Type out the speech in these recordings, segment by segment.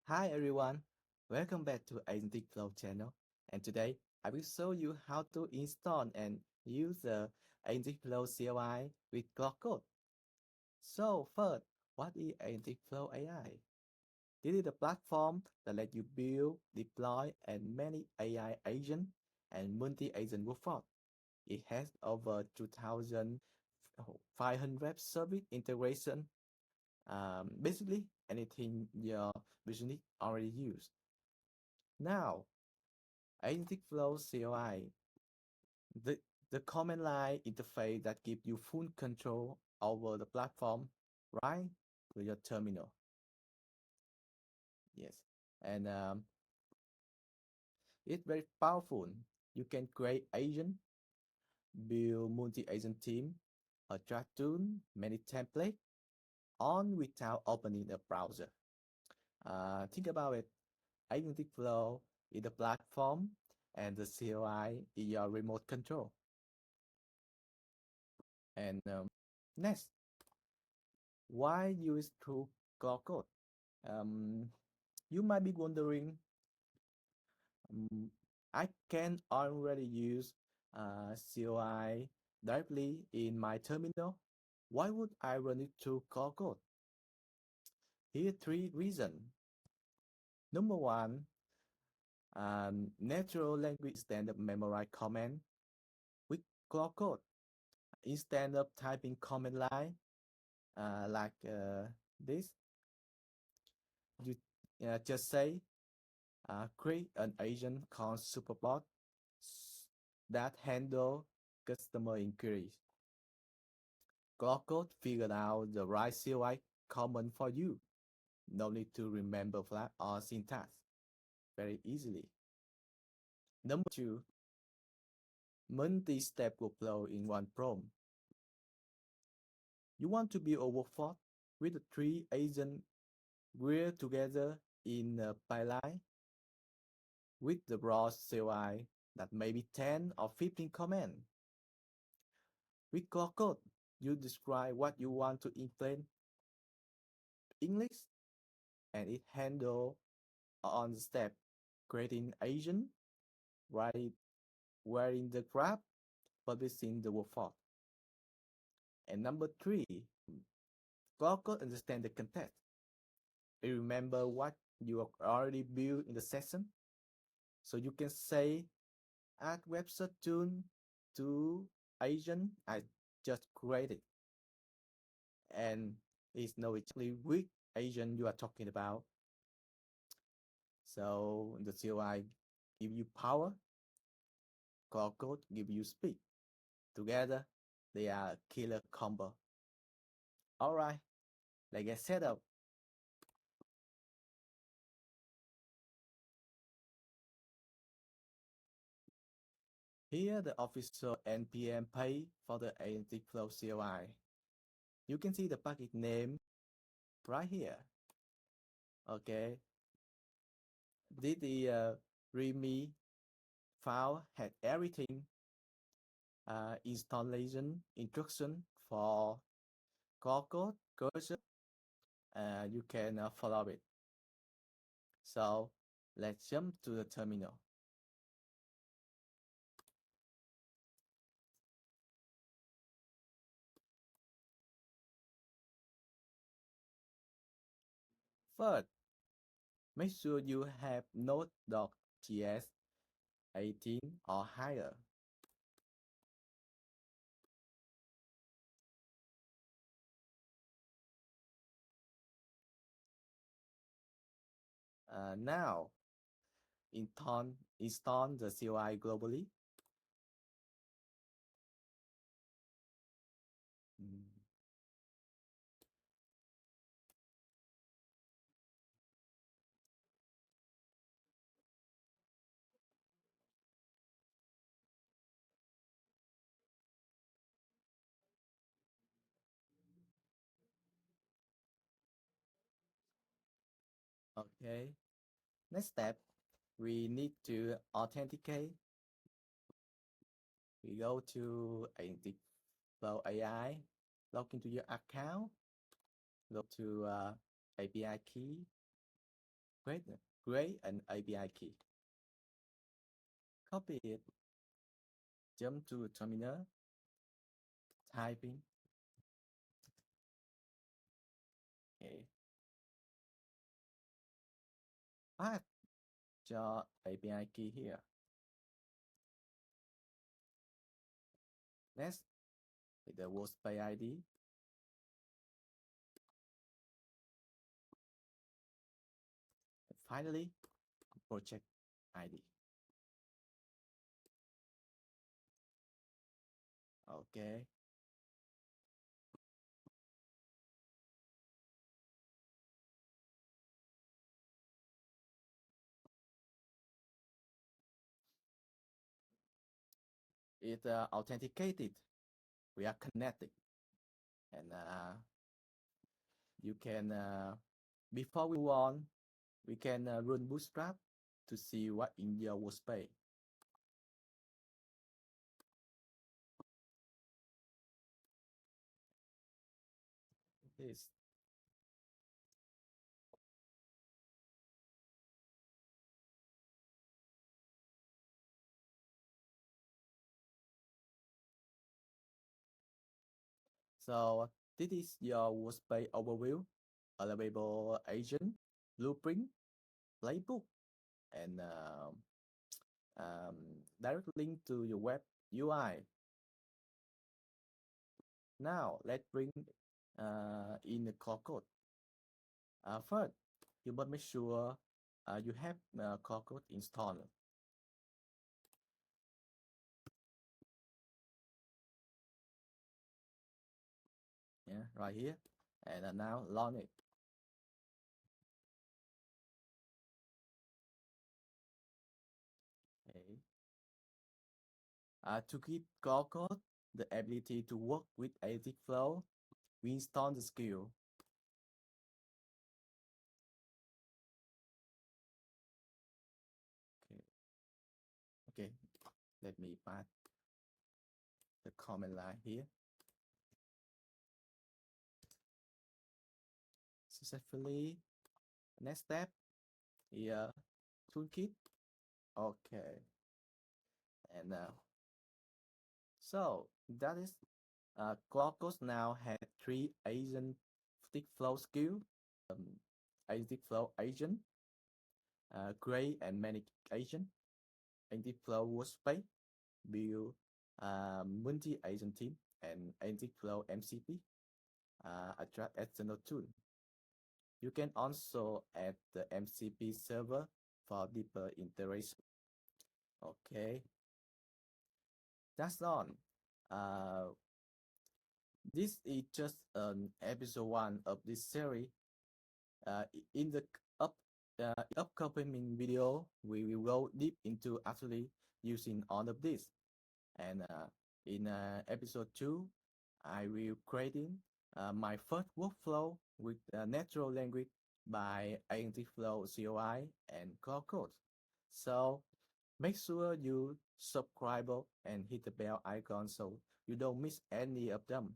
Hi everyone, welcome back to AgenticFlow channel. And today I will show you how to install and use the AgenticFlow CLI with Claude Code. So first, what is AgenticFlow AI? This is the platform that lets you build, deploy, and manage AI agent and multi-agent workforce. It has over 2,500 service integration. Basically, anything your business already use. Now, AgenticFlow CLI, the, the command line interface that gives you full control over the platform right to your terminal. Yes, and it's very powerful. You can create agent, build multi-agent team, attract tool, many templates, on without opening the browser. Think about it. AgenticFlow is the platform, and the CLI is your remote control. And next, why use through Claude Code? Um, you might be wondering, um, I can already use CLI directly in my terminal. Why would I run it through Claude Code? Here are three reasons. Number one, natural language standard memorize command with Claude Code. Instead of typing command line like this, you just say create an agent called Superbot that handle customer inquiries. Claude Code figured out the right CLI command for you. No need to remember flag or syntax very easily. Number two, multi-step workflow in one prompt. You want to build a workflow with the three agents geared together in a pipeline with the broad CLI that may be 10 or 15 commands. With Claude Code, you describe what you want to implement English, and it handle on the step creating agent, right, wearing the graph, publishing the workflow. And number three, Claude Code understand the context. It remember what you have already built in the session. So you can say add website tune to agent I just created. And it knows exactly which agent you are talking about. So the CLI give you power, Claude Code give you speed. Together, they are a killer combo. All right, let's get set up. Here, the official NPM page for the AgenticFlow CLI. You can see the package name right here. Okay, this the README file had everything installation instruction for Claude Code cursor. You can follow it. So let's jump to the terminal. First, make sure you have Node.js 18 or higher. Now, install the CLI globally. Mm. Okay. Next step, we need to authenticate. We go to AgenticFlow AI, log into your account, go to API key, create an API key. Copy it, jump to terminal, typing. Okay. Add your API key here. Next, the Workspace ID. And finally, project ID. Okay. It authenticated. We are connected. And you can, before we move on, we can run bootstrap to see what in your workspace. This. So this is your workspace overview, available agent, blueprint, playbook, and direct link to your web UI. Now let's bring in the core code. First, you must make sure you have core code installed. Yeah, right here, and now launch it. Okay. To give core code the ability to work with AgenticFlow, we install the skill. Okay. Okay. Let me pass the command line here. Successfully. Next step here, toolkit. Okay. And so that is Claude Code now has 3 agenticflow skill, agenticflow-agent, create and manage agent, agenticflow-workspace, build multi-agent team, and agenticflow-mcp, attract external tool. You can also add the MCP server for deeper integration. Okay, that's all. This is just an episode 1 of this series. In the upcoming video, we will go deep into actually using all of this. And in episode 2, I will creating my first workflow with natural language by AgenticFlow CLI and Claude Code. So make sure you subscribe and hit the bell icon so you don't miss any of them.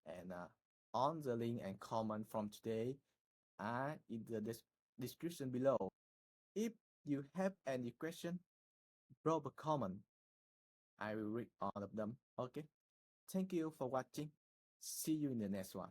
And on the link and comment from today are in the description below. If you have any question, drop a comment. I will read all of them. Okay. Thank you for watching. See you in the next one.